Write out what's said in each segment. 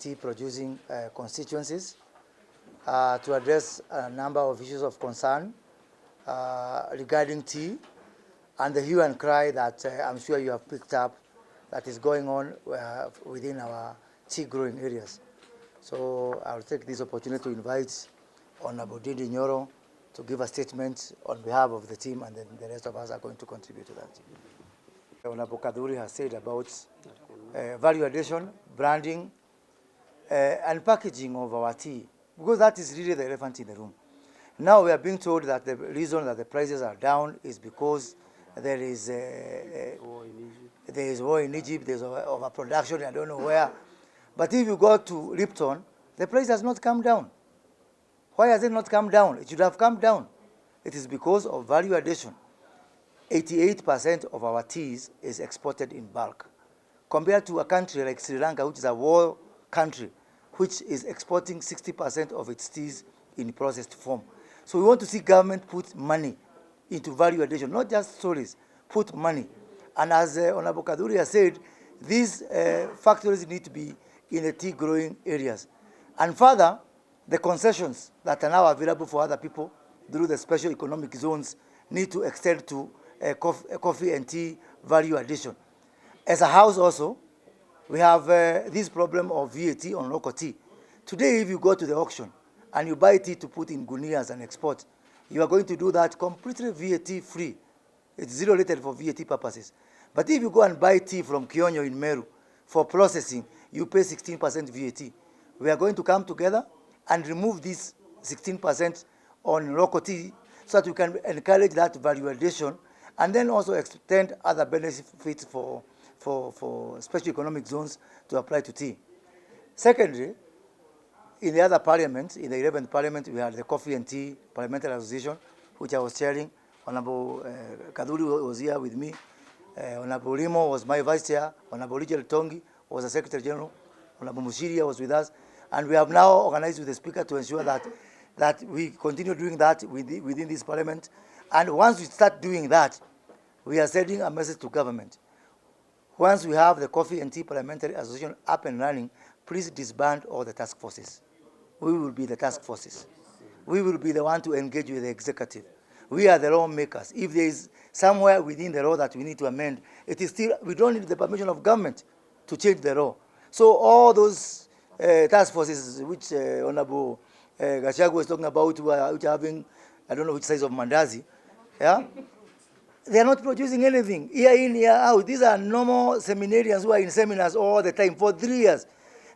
tea producing constituencies to address a number of issues of concern regarding tea and the hue and cry that I'm sure you have picked up that is going on within our tea growing areas. So I'll take this opportunity to invite Honorable Didi Nyoro to give a statement on behalf of the team, and then the rest of us are going to contribute to that. Honorable Kaduri has said about value addition, branding, and packaging of our tea, because that is really the elephant in the room. Now we are being told that the reason that the prices are down is because there is war in Egypt, there's overproduction, I don't know where. But if you go to Lipton, the price has not come down. Why has it not come down? It should have come down. It is because of value addition. 88% of our teas is exported in bulk, compared to a country like Sri Lanka, which is a war country, which is exporting 60% of its teas in processed form. So we want to see government put money into value addition, not just stories, put money. And as Honorable Kaduri has said, these factories need to be in the tea growing areas. And further, the concessions that are now available for other people through the special economic zones need to extend to coffee and tea value addition. As a house also, we have this problem of VAT on local tea. Today, if you go to the auction and you buy tea to put in gunias and export, you are going to do that completely VAT free. It's zero rated for VAT purposes. But if you go and buy tea from Kionyo in Meru for processing, you pay 16% VAT. We are going to come together and remove this 16% on local tea so that we can encourage that value addition and then also extend other benefits for special economic zones to apply to tea. Secondly, in the other parliament, in the 11th parliament, we had the Coffee and Tea Parliamentary Association, which I was chairing. Honorable Kaduri was here with me. Honorable Rimo was my vice chair. Honorable Richard Tongi was the Secretary General. Honorable Mushiria was with us. And we have now organized with the Speaker to ensure that we continue doing that within this parliament. And once we start doing that, we are sending a message to government. Once we have the Coffee and Tea Parliamentary Association up and running, please disband all the task forces. We will be the task forces. We will be the one to engage with the executive. We are the lawmakers. If there is somewhere within the law that we need to amend, it is still, we don't need the permission of government to change the law. So all those task forces which Honorable Gashagu was talking about, which are having, I don't know which size of mandazi, yeah? They are not producing anything. Year in, year out. These are normal seminarians who are in seminars all the time for 3 years.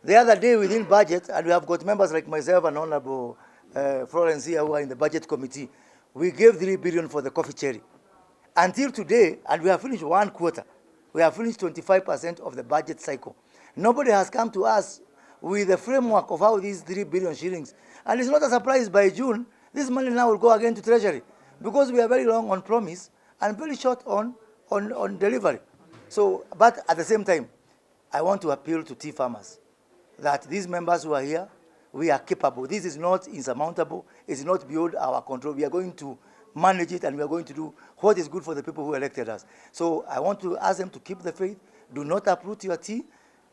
The other day within budget, and we have got members like myself and Honorable Florence here who are in the budget committee, we gave 3 billion for the coffee cherry. Until today, and we have finished 1 quarter, we have finished 25% of the budget cycle. Nobody has come to us with the framework of how these 3 billion shillings. And it's not a surprise, by June, this money now will go again to Treasury, because we are very long on promise and very short on delivery. So, but at the same time, I want to appeal to tea farmers that these members who are here, we are capable. This is not insurmountable. It's not beyond our control. We are going to manage it, and we are going to do what is good for the people who elected us. So I want to ask them to keep the faith. Do not uproot your tea.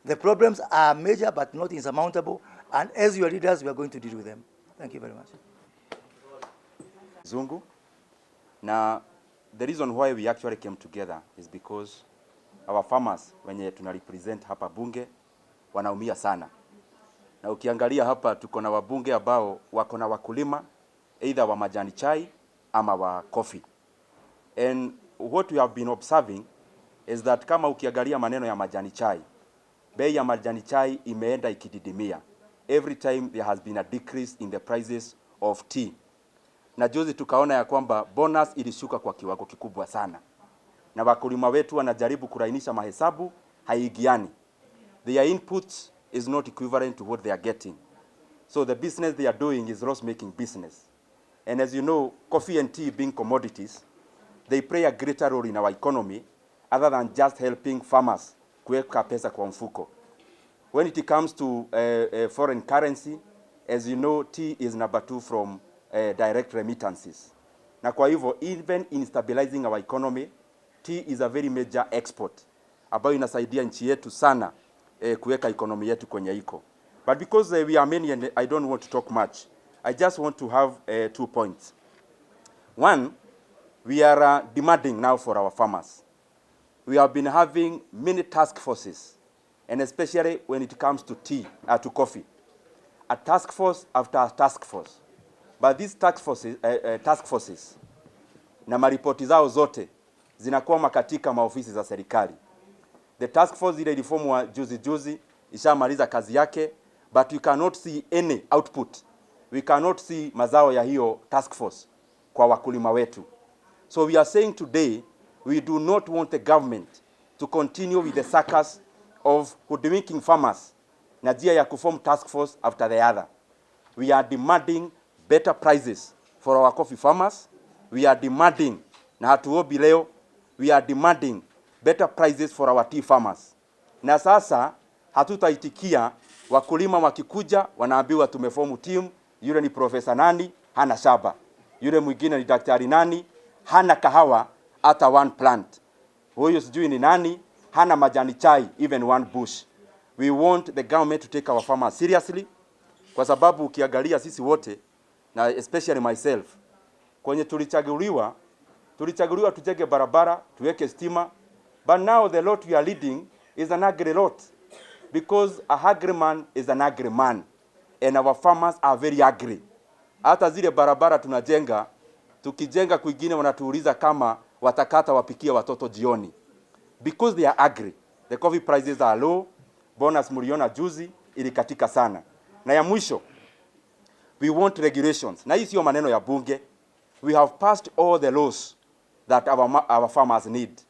The problems are major but not insurmountable. And as your leaders, we are going to deal with them. Thank you very much. Zungu. Now, the reason why we actually came together is because our farmers, wenye tuna represent hapa bunge, wanaumia sana. Na ukiangalia hapa tuko na wabunge ambao wako na wakulima either wa majani chai ama wa coffee. And what we have been observing is that kama ukiangalia maneno ya majani chai, bei ya majani chai imeenda ikididimia. Every time there has been a decrease in the prices of tea. Na juzi tukaona ya kwamba bonus ilishuka kwa kiwango kikubwa sana. Na wakulima wetu wanajaribu kurainisha mahesabu, haigiani. Their input is not equivalent to what they are getting. So the business they are doing is loss-making business. And as you know, coffee and tea being commodities, they play a greater role in our economy other than just helping farmers kuweka pesa kwa mfuko. When it comes to foreign currency, as you know, tea is number 2 from direct remittances. Na kwa hivyo, even in stabilizing our economy, tea is a very major export, ambayo inasaidia nchi yetu sana kuweka economy yetu kwenye iko. But because we are many and I don't want to talk much, I just want to have 2 points. One, we are demanding now for our farmers. We have been having many task forces, and especially when it comes to to coffee. A task force after a task force. But these task forces na maripoti zao zote zinakwama katika maofisi za serikali. The task force ile iliformwa juzi ishamaliza kazi yake, but we cannot see any output. We cannot see mazao ya hiyo task force kwa wakulima wetu. So we are saying today, we do not want the government to continue with the circus of hoodwinking farmers na njia ya kuform task force after the other. We are demanding better prices for our coffee farmers. We are demanding, na hatuobi leo, we are demanding better prices for our tea farmers. Na sasa hatutaitikia wakulima wakikuja wanaambiwa tumeformu team, yule ni profesa nani, hana shamba. Yule mwingine ni daktari nani, hana kahawa hata one plant. Huyo sijui ni nani, hana majani chai even one bush. We want the government to take our farmers seriously, kwa sababu ukiangalia sisi wote, na especially myself, kwenye tulichaguliwa tujenge barabara, tuweke stima, but now the lot we are leading is an agri lot, because a hungry man is an agri man, and our farmers are very agri. Hata zile barabara tunajenga, tukijenga kwingine wanatuuliza kama watakata wapikia watoto jioni, because they are agri. The coffee prices are low, bonus mliona juzi ilikatika sana. Na ya mwisho, we want regulations. Na hii sio maneno ya bunge. We have passed all the laws that our farmers need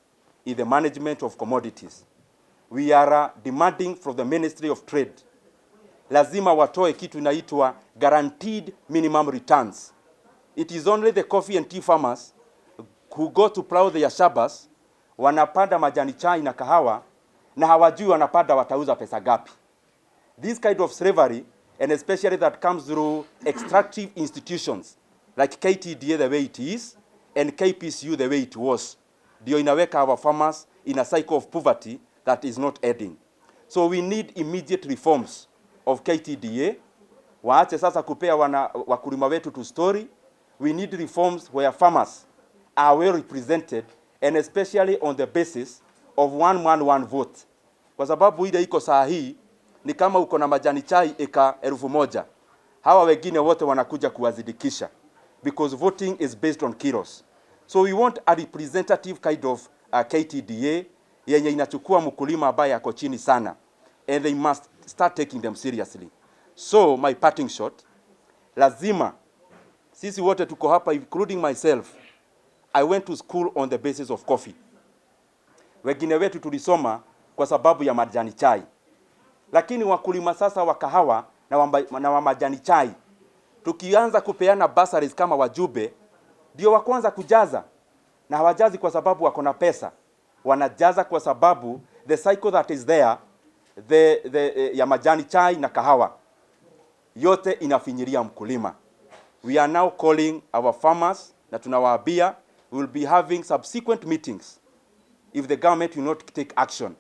in the management of commodities. We are demanding from the Ministry of Trade, lazima watoe kitu inaitwa guaranteed minimum returns. It is only the coffee and tea farmers who go to plow their shambas, wanapanda majani chai na kahawa, na hawajui wanapanda watauza pesa gapi. This kind of slavery, and especially that comes through extractive institutions like KTDA the way it is, and KPCU the way it was, ndio inaweka our farmers in a cycle of poverty that is not ending. So we need immediate reforms of KTDA. Waache sasa kupea wakulima wetu tu story. We need reforms where farmers are well represented, and especially on the basis of one man one vote. Kwa sababu ile iko saa hii ni kama uko na majani chai eka 1000. Hawa wengine wote wanakuja kuwazidikisha, because voting is based on kilos. So we want a representative kind of KTDA yenye inachukua mkulima ambaye ako chini sana, and they must start taking them seriously. So my parting shot, lazima sisi wote tuko hapa, including myself, I went to school on the basis of coffee. Wengine wetu tulisoma kwa sababu ya majani chai. Lakini wakulima sasa wa kahawa na wa majani chai, tukianza kupeana bursaries kama wajube, ndio wa kwanza kujaza. Na hawajazi kwa sababu wako na pesa. Wanajaza kwa sababu the cycle that is there, ya majani chai na kahawa, yote inafinyiria mkulima. We are now calling our farmers, na tunawaambia we will be having subsequent meetings if the government will not take action.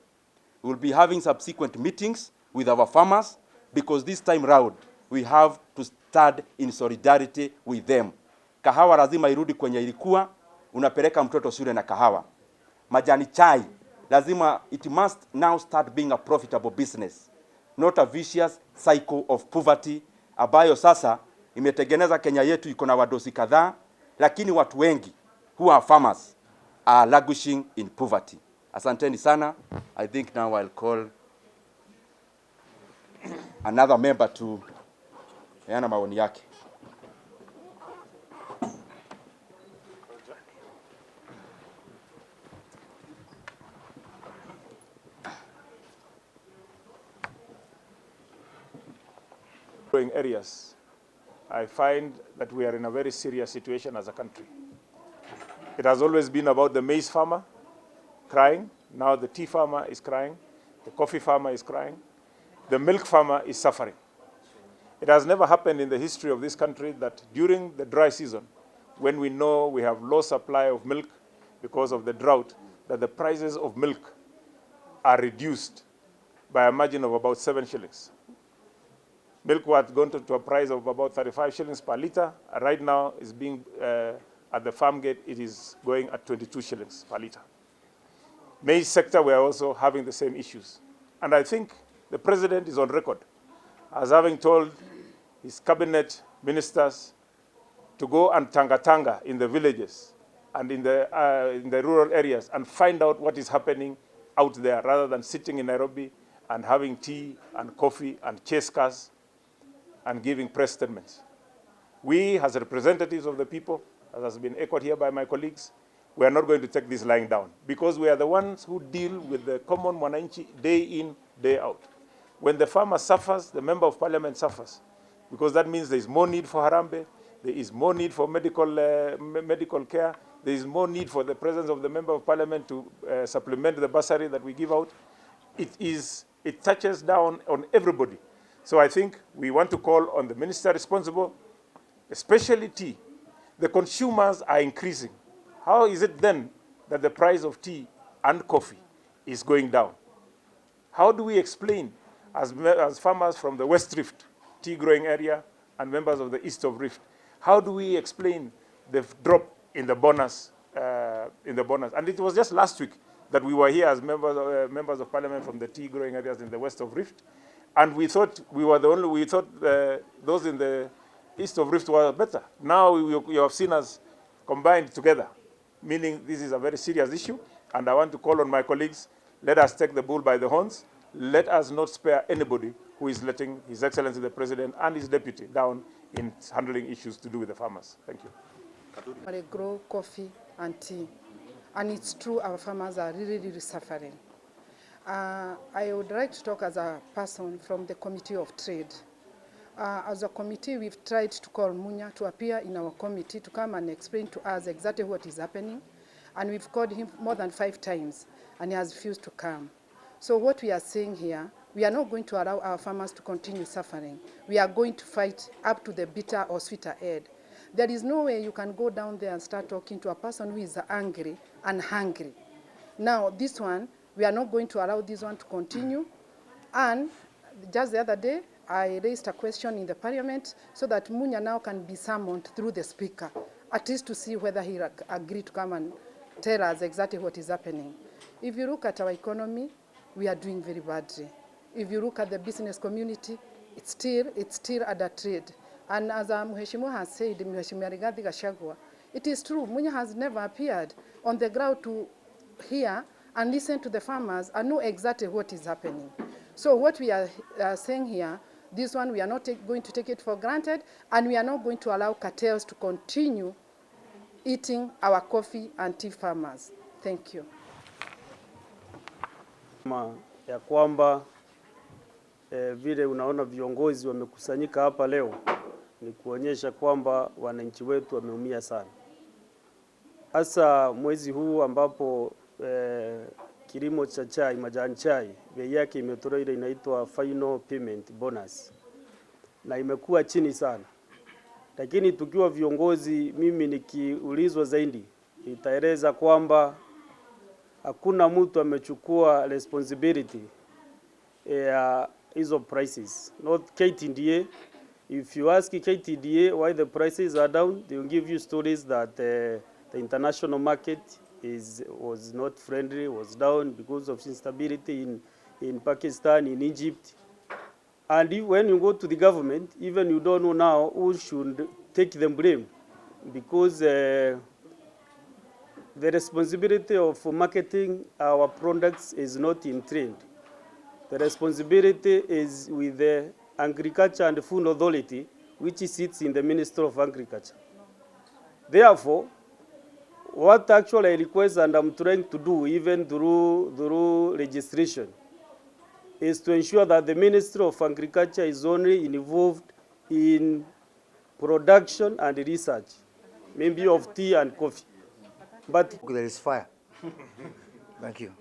We will be having subsequent meetings with our farmers, because this time round we have to stand in solidarity with them. Kahawa lazima irudi kwenye ilikuwa, unapeleka mtoto shule na kahawa. Majani chai lazima, it must now start being a profitable business, not a vicious cycle of poverty ambayo sasa imetengeneza Kenya yetu iko na wadosi kadhaa, lakini watu wengi who are farmers are languishing in poverty. Asanteni sana. I think now I'll call another member to yana maoni yake. Areas, I find that we are in a very serious situation as a country. It has always been about the maize farmer crying. Now the tea farmer is crying. The coffee farmer is crying. The milk farmer is suffering. It has never happened in the history of this country that during the dry season, when we know we have low supply of milk because of the drought, that the prices of milk are reduced by a margin of about 7 shillings. Milk had gone to a price of about 35 shillings per litre. Right now, is being at the farm gate, it is going at 22 shillings per litre. Maize sector, we are also having the same issues. And I think the president is on record as having told his cabinet ministers to go and tanga in the villages and in the rural areas and find out what is happening out there, rather than sitting in Nairobi and having tea and coffee and chase cars and giving press statements. We, as representatives of the people, as has been echoed here by my colleagues, we are not going to take this lying down, because we are the ones who deal with the common mwananchi day in, day out. When the farmer suffers, the member of parliament suffers, because that means there is more need for Harambe, there is more need for medical care, there is more need for the presence of the member of parliament to supplement the bursary that we give out. It touches down on everybody. So I think we want to call on the minister responsible, especially tea. The consumers are increasing. How is it then that the price of tea and coffee is going down? How do we explain, as farmers from the West Rift, tea growing area, and members of the East of Rift, how do we explain the drop in the bonus? And it was just last week that we were here as members of parliament from the tea growing areas in the West of Rift, and we thought those in the East of Rift were better. Now you have seen us combined together, meaning this is a very serious issue, and I want to call on my colleagues, let us take the bull by the horns. Let us not spare anybody who is letting His Excellency the President and his deputy down in handling issues to do with the farmers. Thank you. They grow coffee and tea, and it's true our farmers are really suffering. I would like to talk as a person from the Committee of Trade. As a committee, we've tried to call Munya to appear in our committee to come and explain to us exactly what is happening, and we've called him more than 5 times, and he has refused to come. So what we are saying here, we are not going to allow our farmers to continue suffering. We are going to fight up to the bitter or sweeter end. There is no way you can go down there and start talking to a person who is angry and hungry. Now, this one, we are not going to allow this one to continue. And just the other day, I raised a question in the parliament so that Munya now can be summoned through the speaker, at least to see whether he agreed to come and tell us exactly what is happening. If you look at our economy, we are doing very badly. If you look at the business community, it's still under trade. And as Mheshimiwa has said, Mheshimiwa Rigathi Gachagua, it is true, Munya has never appeared on the ground to hear and listen to the farmers and know exactly what is happening. So what we are saying here, this one, we are not going to take it for granted, and we are not going to allow cartels to continue eating our coffee and tea farmers. Thank you. Ya kwamba vile unaona viongozi wamekusanyika hapa leo ni kuonyesha kwamba wananchi wetu wameumia sana. Hasa mwezi huu ambapo kilimo cha chai, majani chai, bei yake imetolewa ile inaitwa final payment bonus. Na imekuwa chini sana. Lakini tukiwa viongozi, mimi nikiulizwa zaidi, nitaeleza kwamba hakuna mtu amechukua responsibility ya hizo prices. Not KTDA. If you ask KTDA why the prices are down, they will give you stories that the international market was not friendly, was down because of instability in Pakistan, in Egypt. And when you go to the government, even you don't know now who should take the blame, because the responsibility of marketing our products is not in trade. The responsibility is with the Agriculture and Food Authority, which sits in the Ministry of Agriculture. Therefore, what actually I request and I'm trying to do, even through registration, is to ensure that the Ministry of Agriculture is only involved in production and research, maybe of tea and coffee. But there is fire. Thank you.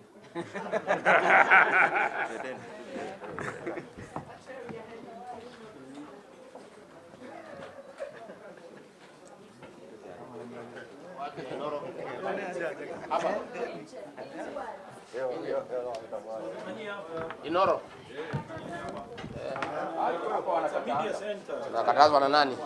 Inoro. Tunakatazwa na nani?